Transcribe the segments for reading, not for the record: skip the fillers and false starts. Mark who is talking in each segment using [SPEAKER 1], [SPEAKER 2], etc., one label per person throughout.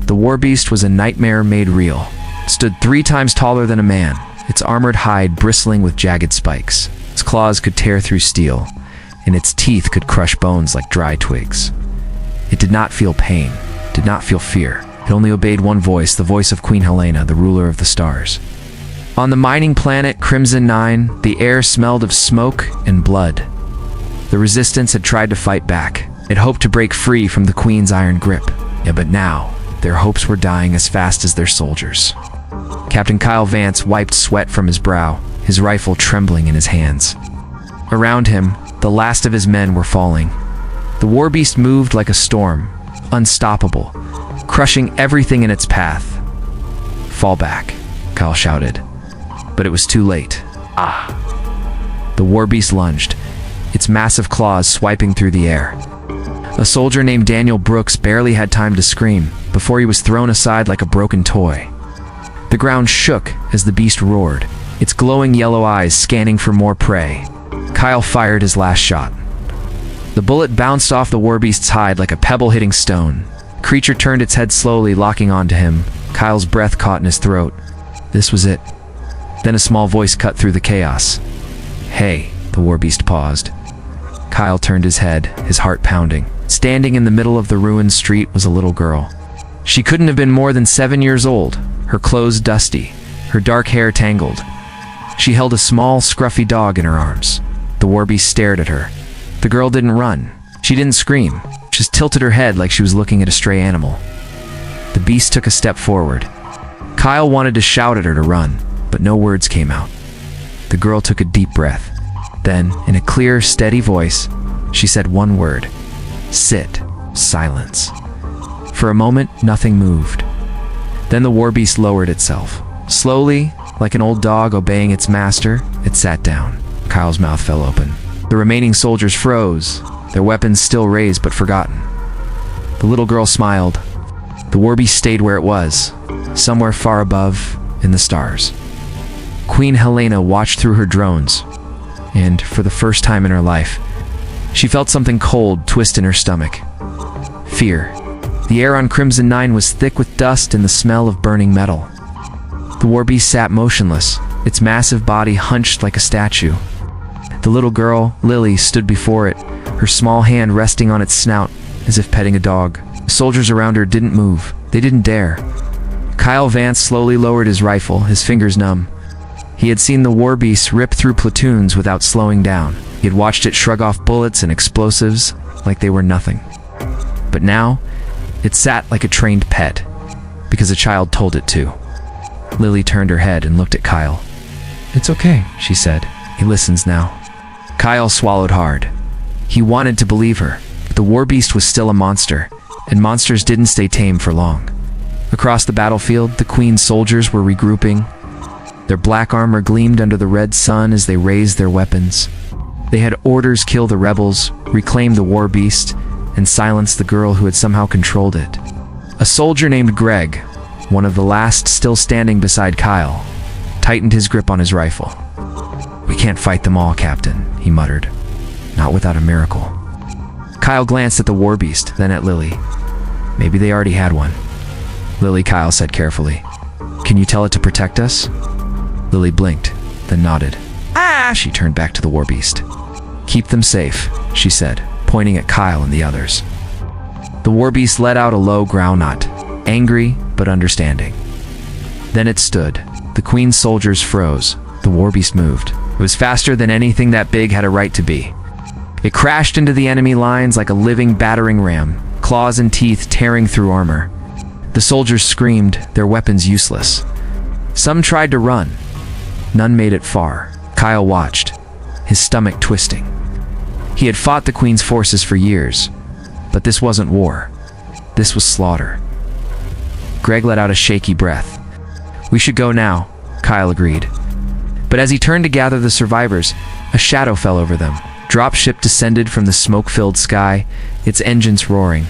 [SPEAKER 1] The Warbeast was a nightmare made real. It stood 3 times taller than a man, its armored hide bristling with jagged spikes. Its claws could tear through steel, and its teeth could crush bones like dry twigs. It did not feel pain, did not feel fear. It only obeyed one voice, the voice of Queen Helena, the ruler of the stars. On the mining planet Crimson 9, the air smelled of smoke and blood. The resistance had tried to fight back. It hoped to break free from the Queen's iron grip. Yeah, but now, their hopes were dying as fast as their soldiers. Captain Kyle Vance wiped sweat from his brow, his rifle trembling in his hands. Around him, the last of his men were falling. The Warbeast moved like a storm, unstoppable, crushing everything in its path. "Fall back," Kyle shouted. But it was too late. The Warbeast lunged, its massive claws swiping through the air. A soldier named Daniel Brooks barely had time to scream before he was thrown aside like a broken toy. The ground shook as the beast roared, its glowing yellow eyes scanning for more prey. Kyle fired his last shot. The bullet bounced off the Warbeast's hide like a pebble hitting stone. The creature turned its head slowly, locking onto him. Kyle's breath caught in his throat. This was it. Then a small voice cut through the chaos. "Hey," the Warbeast paused. Kyle turned his head, his heart pounding. Standing in the middle of the ruined street was a little girl. She couldn't have been more than 7 years old, her clothes dusty, her dark hair tangled. She held a small, scruffy dog in her arms. The Warbeast stared at her. The girl didn't run. She didn't scream, just tilted her head like she was looking at a stray animal. The beast took a step forward. Kyle wanted to shout at her to run, but no words came out. The girl took a deep breath. Then, in a clear, steady voice, she said one word. "Sit." Silence. For a moment, nothing moved. Then the Warbeast lowered itself. Slowly, like an old dog obeying its master, it sat down. Kyle's mouth fell open. The remaining soldiers froze, their weapons still raised but forgotten. The little girl smiled. The Warbeast stayed where it was, somewhere far above, in the stars. Queen Helena watched through her drones, and, for the first time in her life, she felt something cold twist in her stomach. Fear. The air on Crimson 9 was thick with dust and the smell of burning metal. The Warbeast sat motionless, its massive body hunched like a statue. The little girl, Lily, stood before it, her small hand resting on its snout, as if petting a dog. The soldiers around her didn't move. They didn't dare. Kyle Vance slowly lowered his rifle, his fingers numb. He had seen the Warbeast rip through platoons without slowing down. He had watched it shrug off bullets and explosives like they were nothing. But now, it sat like a trained pet, because a child told it to. Lily turned her head and looked at Kyle. "It's okay," she said. "He listens now." Kyle swallowed hard. He wanted to believe her, but the Warbeast was still a monster, and monsters didn't stay tame for long. Across the battlefield, the Queen's soldiers were regrouping. Their black armor gleamed under the red sun as they raised their weapons. They had orders: kill the rebels, reclaim the Warbeast, and silence the girl who had somehow controlled it. A soldier named Greg, one of the last still standing beside Kyle, tightened his grip on his rifle. "We can't fight them all, Captain," he muttered. "Not without a miracle." Kyle glanced at the Warbeast, then at Lily. Maybe they already had one. "Lily," Kyle said carefully. "Can you tell it to protect us?" Lily blinked, then nodded. "Ah!" She turned back to the Warbeast. "Keep them safe," she said, pointing at Kyle and the others. The Warbeast let out a low growl, not angry, but understanding. Then it stood. The Queen's soldiers froze. The Warbeast moved. It was faster than anything that big had a right to be. It crashed into the enemy lines like a living battering ram, claws and teeth tearing through armor. The soldiers screamed, their weapons useless. Some tried to run. None made it far. Kyle watched, his stomach twisting. He had fought the Queen's forces for years, but this wasn't war. This was slaughter. Greg let out a shaky breath. "We should go now," Kyle agreed. But as he turned to gather the survivors, a shadow fell over them. Dropship descended from the smoke-filled sky, its engines roaring.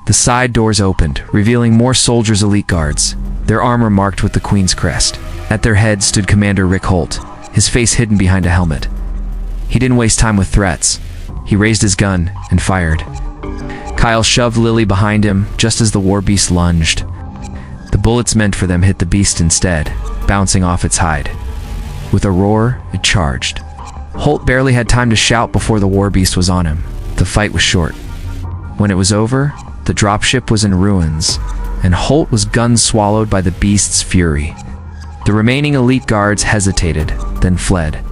[SPEAKER 1] The side doors opened, revealing more soldiers, elite guards, their armor marked with the Queen's crest. At their head stood Commander Rick Holt, his face hidden behind a helmet. He didn't waste time with threats. He raised his gun and fired. Kyle shoved Lily behind him just as the Warbeast lunged. bullets meant for them hit the beast instead, bouncing off its hide. With a roar, it charged. Holt barely had time to shout before the Warbeast was on him. The fight was short. When it was over, the dropship was in ruins, and Holt was gun-swallowed by the beast's fury. The remaining elite guards hesitated, then fled.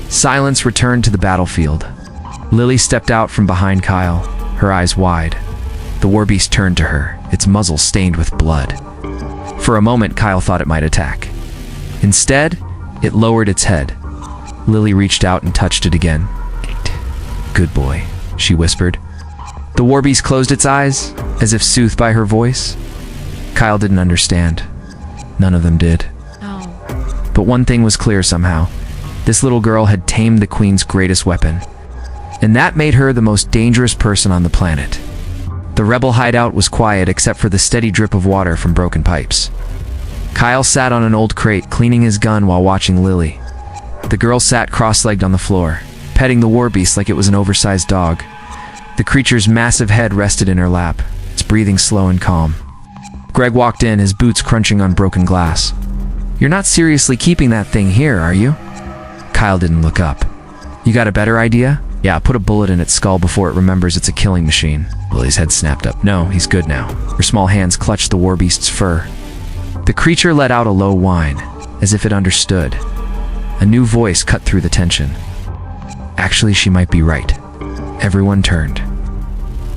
[SPEAKER 1] Silence returned to the battlefield. Lily stepped out from behind Kyle, her eyes wide. The Warbeast turned to her, its muzzle stained with blood. For a moment, Kyle thought it might attack. Instead, it lowered its head. Lily reached out and touched it again. "Good boy," she whispered. The Warbeast closed its eyes, as if soothed by her voice. Kyle didn't understand. None of them did.
[SPEAKER 2] No.
[SPEAKER 1] But one thing was clear somehow. This little girl had tamed the Queen's greatest weapon. And that made her the most dangerous person on the planet. The rebel hideout was quiet except for the steady drip of water from broken pipes. Kyle sat on an old crate, cleaning his gun while watching Lily. The girl sat cross-legged on the floor, petting the Warbeast like it was an oversized dog. The creature's massive head rested in her lap, its breathing slow and calm. Greg walked in, his boots crunching on broken glass. "You're not seriously keeping that thing here, are you?" Kyle didn't look up. "You got a better idea?" "Yeah, put a bullet in its skull before it remembers it's a killing machine." Lily's head snapped up. "No, he's good now." Her small hands clutched the Warbeast's fur. The creature let out a low whine, as if it understood. A new voice cut through the tension. Actually, she might be right. Everyone turned.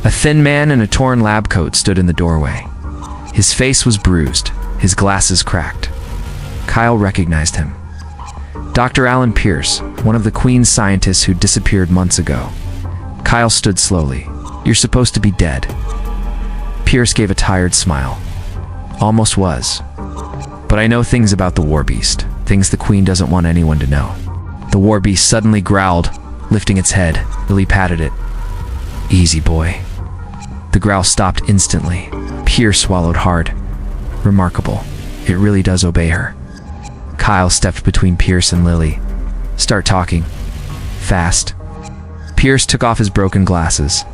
[SPEAKER 1] A thin man in a torn lab coat stood in the doorway. His face was bruised, his glasses cracked. Kyle recognized him. Dr. Alan Pierce, one of the Queen's scientists who disappeared months ago. Kyle stood slowly. "You're supposed to be dead." Pierce gave a tired smile. "Almost was. But I know things about the Warbeast, things the Queen doesn't want anyone to know." The Warbeast suddenly growled, lifting its head. Lily patted it. "Easy, boy." The growl stopped instantly. Pierce swallowed hard. Remarkable. It really does obey her. Kyle stepped between Pierce and Lily. "Start talking. Fast." Pierce took off his broken glasses.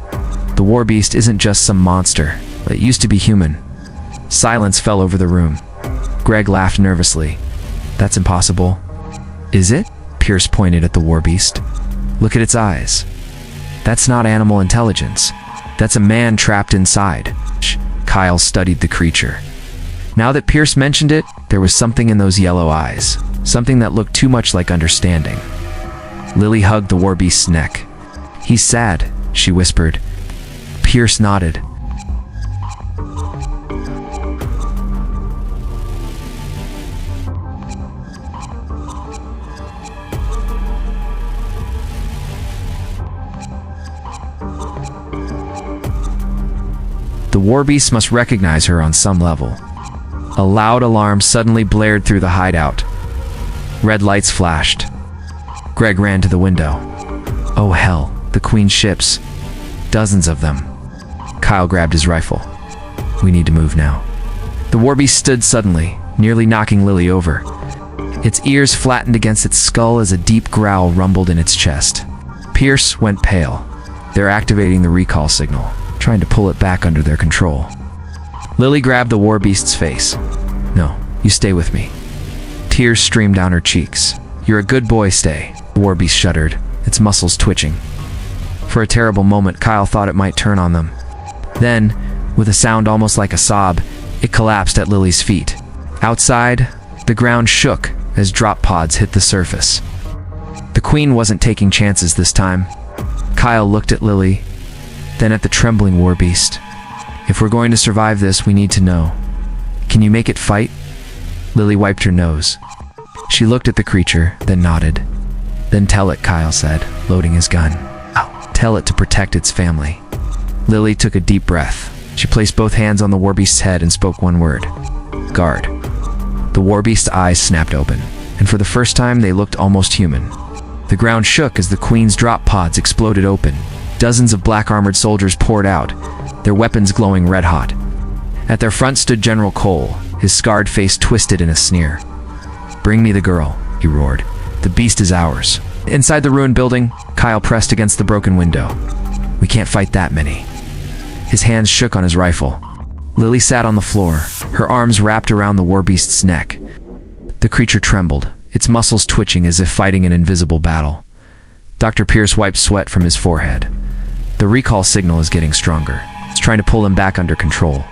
[SPEAKER 1] "The Warbeast isn't just some monster. It used to be human." Silence fell over the room. Greg laughed nervously. "That's impossible." "Is it?" Pierce pointed at the Warbeast. "Look at its eyes. That's not animal intelligence. That's a man trapped inside." Kyle studied the creature. Now that Pierce mentioned it, there was something in those yellow eyes, something that looked too much like understanding. Lily hugged the Warbeast's neck. "He's sad," she whispered. Pierce nodded. The Warbeast must recognize her on some level. A loud alarm suddenly blared through the hideout. Red lights flashed. Greg ran to the window. Oh hell, the Queen's ships. Dozens of them. Kyle grabbed his rifle. "We need to move now." The Warbeast stood suddenly, nearly knocking Lily over. Its ears flattened against its skull as a deep growl rumbled in its chest. Pierce went pale. They're activating the recall signal, trying to pull it back under their control. Lily grabbed the Warbeast's face. "No, you stay with me." Tears streamed down her cheeks. "You're a good boy, stay." The Warbeast shuddered, its muscles twitching. For a terrible moment, Kyle thought it might turn on them. Then, with a sound almost like a sob, it collapsed at Lily's feet. Outside, the ground shook as drop pods hit the surface. The Queen wasn't taking chances this time. Kyle looked at Lily, then at the trembling Warbeast. "If we're going to survive this, we need to know. Can you make it fight?" Lily wiped her nose. She looked at the creature, then nodded. "Then tell it," Kyle said, loading his gun. "Tell it to protect its family." Lily took a deep breath. She placed both hands on the Warbeast's head and spoke one word. "Guard." The Warbeast's eyes snapped open, and for the first time they looked almost human. The ground shook as the Queen's drop pods exploded open. Dozens of black-armored soldiers poured out, their weapons glowing red-hot. At their front stood General Cole, his scarred face twisted in a sneer. "Bring me the girl," he roared. "The beast is ours." Inside the ruined building, Kyle pressed against the broken window. "We can't fight that many." His hands shook on his rifle. Lily sat on the floor, her arms wrapped around the Warbeast's neck. The creature trembled, its muscles twitching as if fighting an invisible battle. Dr. Pierce wiped sweat from his forehead. The recall signal is getting stronger. It's trying to pull him back under control.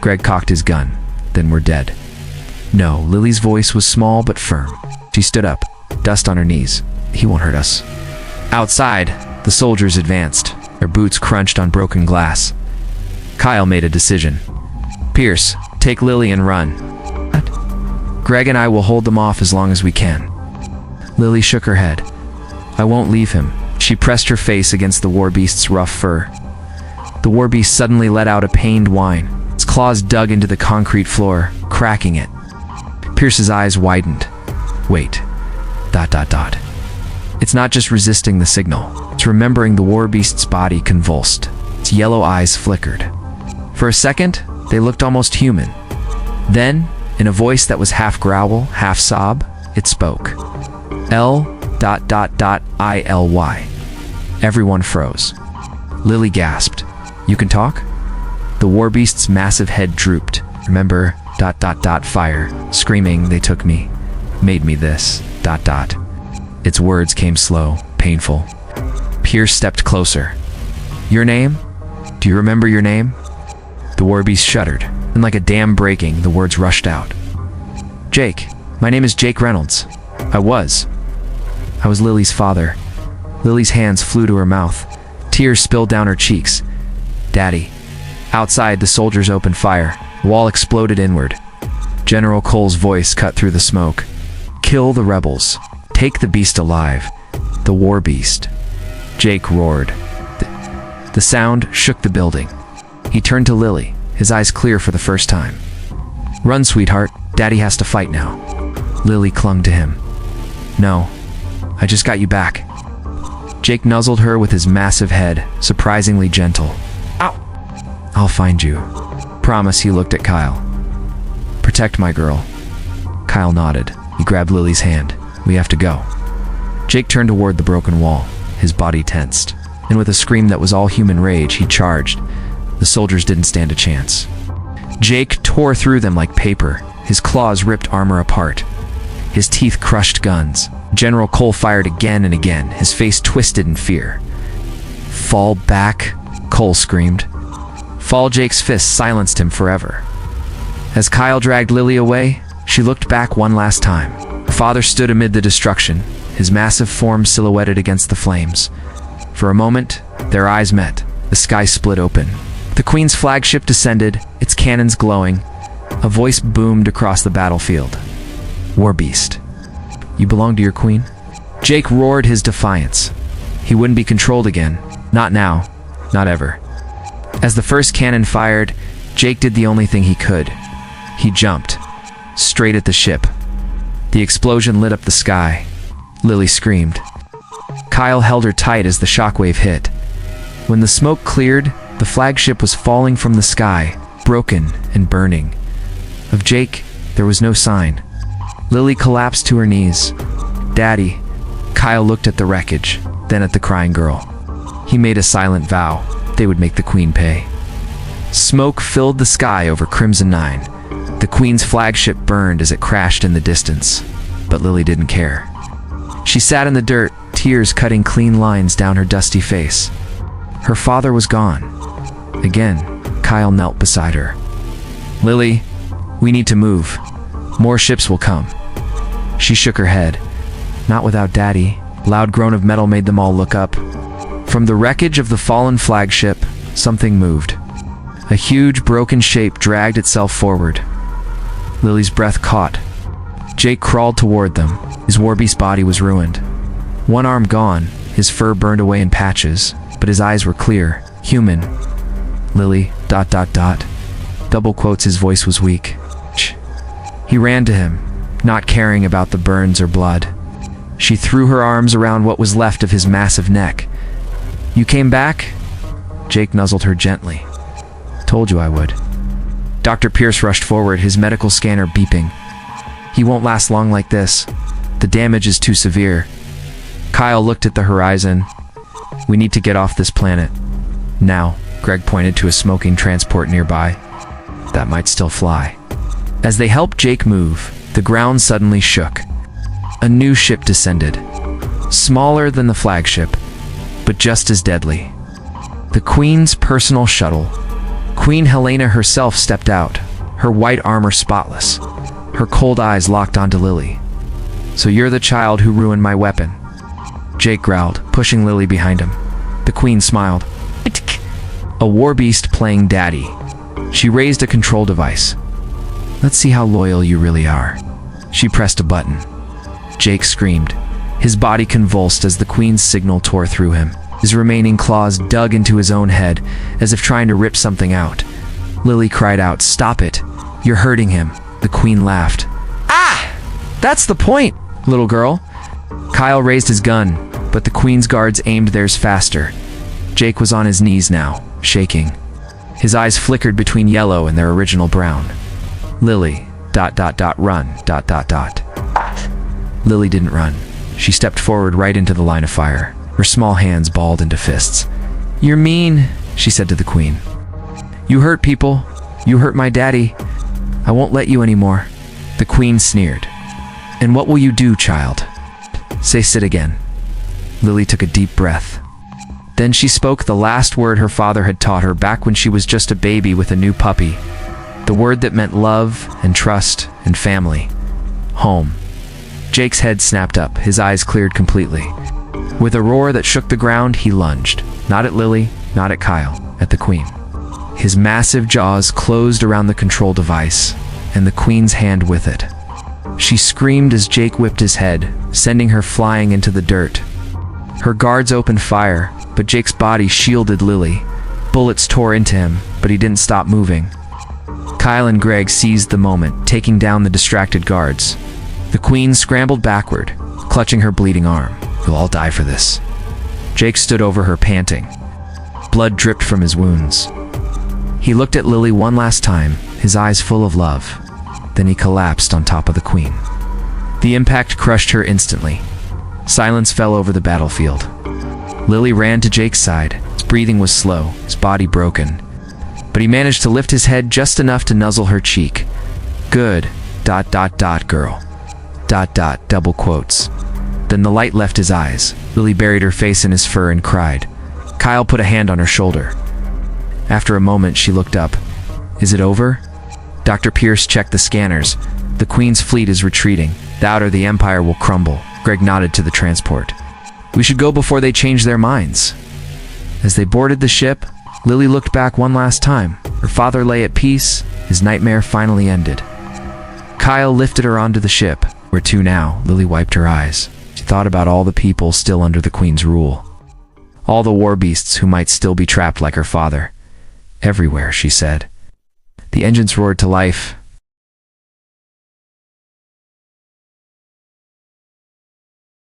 [SPEAKER 1] Greg cocked his gun. Then we're dead. No, Lily's voice was small but firm. She stood up, dust on her knees. He won't hurt us. Outside, the soldiers advanced. Their boots crunched on broken glass. Kyle made a decision. Pierce, take Lily and run. What? Greg and I will hold them off as long as we can. Lily shook her head. I won't leave him. She pressed her face against the Warbeast's rough fur. The Warbeast suddenly let out a pained whine. Its claws dug into the concrete floor, cracking it. Pierce's eyes widened. Wait. ... It's not just resisting the signal. It's remembering the Warbeast's body convulsed. Its yellow eyes flickered. For a second, they looked almost human. Then, in a voice that was half growl, half sob, it spoke. L... ILY. Everyone froze. Lily gasped. You can talk? The Warbeast's massive head drooped. Remember... fire. Screaming, they took me. Made me this... Its words came slow, painful. Pierce stepped closer. Your name? Do you remember your name? The Warbeast shuddered, and like a dam breaking, the words rushed out. Jake. My name is Jake Reynolds. I was Lily's father. Lily's hands flew to her mouth. Tears spilled down her cheeks. Daddy. Outside, the soldiers opened fire. The wall exploded inward. General Cole's voice cut through the smoke. Kill the rebels. Take the beast alive. The Warbeast. Jake roared. The sound shook the building. He turned to Lily, his eyes clear for the first time. Run, sweetheart. Daddy has to fight now. Lily clung to him. No. I just got you back. Jake nuzzled her with his massive head, surprisingly gentle. Ow! I'll find you. Promise. He looked at Kyle. Protect my girl. Kyle nodded. He grabbed Lily's hand. We have to go. Jake turned toward the broken wall, his body tensed. And with a scream that was all human rage, he charged. The soldiers didn't stand a chance. Jake tore through them like paper. His claws ripped armor apart. His teeth crushed guns. General Cole fired again and again, his face twisted in fear. Fall back, Cole screamed. Fall. Jake's fist silenced him forever. As Kyle dragged Lily away, she looked back one last time. Her father stood amid the destruction, his massive form silhouetted against the flames. For a moment, their eyes met. The sky split open. The Queen's flagship descended, its cannons glowing. A voice boomed across the battlefield. Warbeast. You belong to your queen? Jake roared his defiance. He wouldn't be controlled again. Not now. Not ever. As the first cannon fired, Jake did the only thing he could. He jumped. Straight at the ship. The explosion lit up the sky. Lily screamed. Kyle held her tight as the shockwave hit. When the smoke cleared, the flagship was falling from the sky, broken and burning. Of Jake, there was no sign. Lily collapsed to her knees. Daddy. Kyle looked at the wreckage, then at the crying girl. He made a silent vow. They would make the Queen pay. Smoke filled the sky over Crimson 9. The Queen's flagship burned as it crashed in the distance. But Lily didn't care. She sat in the dirt, tears cutting clean lines down her dusty face. Her father was gone. Again, Kyle knelt beside her. Lily, we need to move. More ships will come. She shook her head. Not without Daddy. A loud groan of metal made them all look up. From the wreckage of the fallen flagship, something moved. A huge, broken shape dragged itself forward. Lily's breath caught. Jake crawled toward them. His Warbeast body was ruined. One arm gone, his fur burned away in patches, but his eyes were clear, human. Lily, ... Double quotes, his voice was weak. He ran to him, not caring about the burns or blood. She threw her arms around what was left of his massive neck. You came back? Jake nuzzled her gently. Told you I would. Dr. Pierce rushed forward, his medical scanner beeping. He won't last long like this. The damage is too severe. Kyle looked at the horizon. We need to get off this planet. Now. Greg pointed to a smoking transport nearby. that might still fly. As they helped Jake move, the ground suddenly shook. A new ship descended, smaller than the flagship, but just as deadly. The Queen's personal shuttle. Queen Helena herself stepped out, her white armor spotless, her cold eyes locked onto Lily. "So you're the child who ruined my weapon," Jake growled, pushing Lily behind him. The Queen smiled. "A Warbeast playing daddy." She raised a control device. "Let's see how loyal you really are." She pressed a button. Jake screamed. His body convulsed as the Queen's signal tore through him. His remaining claws dug into his own head, as if trying to rip something out. Lily cried out, "Stop it! You're hurting him." The Queen laughed. "Ah! That's the point, little girl." Kyle raised his gun, but the Queen's guards aimed theirs faster. Jake was on his knees now, shaking. His eyes flickered between yellow and their original brown. "Lily, run, Lily didn't run. She stepped forward right into the line of fire, her small hands balled into fists. "You're mean," she said to the Queen. "You hurt people. You hurt my daddy. I won't let you anymore." The Queen sneered. "And what will you do, child?" "Say sit again." Lily took a deep breath. Then she spoke the last word her father had taught her back when she was just a baby with a new puppy. The word that meant love and trust and family. Home. Jake's head snapped up, his eyes cleared completely. With a roar that shook the ground, he lunged. Not at Lily, not at Kyle, at the Queen. His massive jaws closed around the control device, and the Queen's hand with it. She screamed as Jake whipped his head, sending her flying into the dirt. Her guards opened fire, but Jake's body shielded Lily. Bullets tore into him, but he didn't stop moving. Kyle and Greg seized the moment, taking down the distracted guards. The Queen scrambled backward, clutching her bleeding arm. "You'll all die for this." Jake stood over her, panting. Blood dripped from his wounds. He looked at Lily one last time, his eyes full of love. Then he collapsed on top of the Queen. The impact crushed her instantly. Silence fell over the battlefield. Lily ran to Jake's side. His breathing was slow, his body broken. But he managed to lift his head just enough to nuzzle her cheek. "Good, girl. Double quotes." Then the light left his eyes. Lily buried her face in his fur and cried. Kyle put a hand on her shoulder. After a moment, she looked up. "Is it over?" Dr. Pierce checked the scanners. "The Queen's fleet is retreating. The outer the Empire will crumble." Greg nodded to the transport. "We should go before they change their minds." As they boarded the ship, Lily looked back one last time. Her father lay at peace. His nightmare finally ended. Kyle lifted her onto the ship. "Where to now?" Lily wiped her eyes. She thought about all the people still under the Queen's rule. All the Warbeasts who might still be trapped like her father. "Everywhere," she said. The engines roared to life.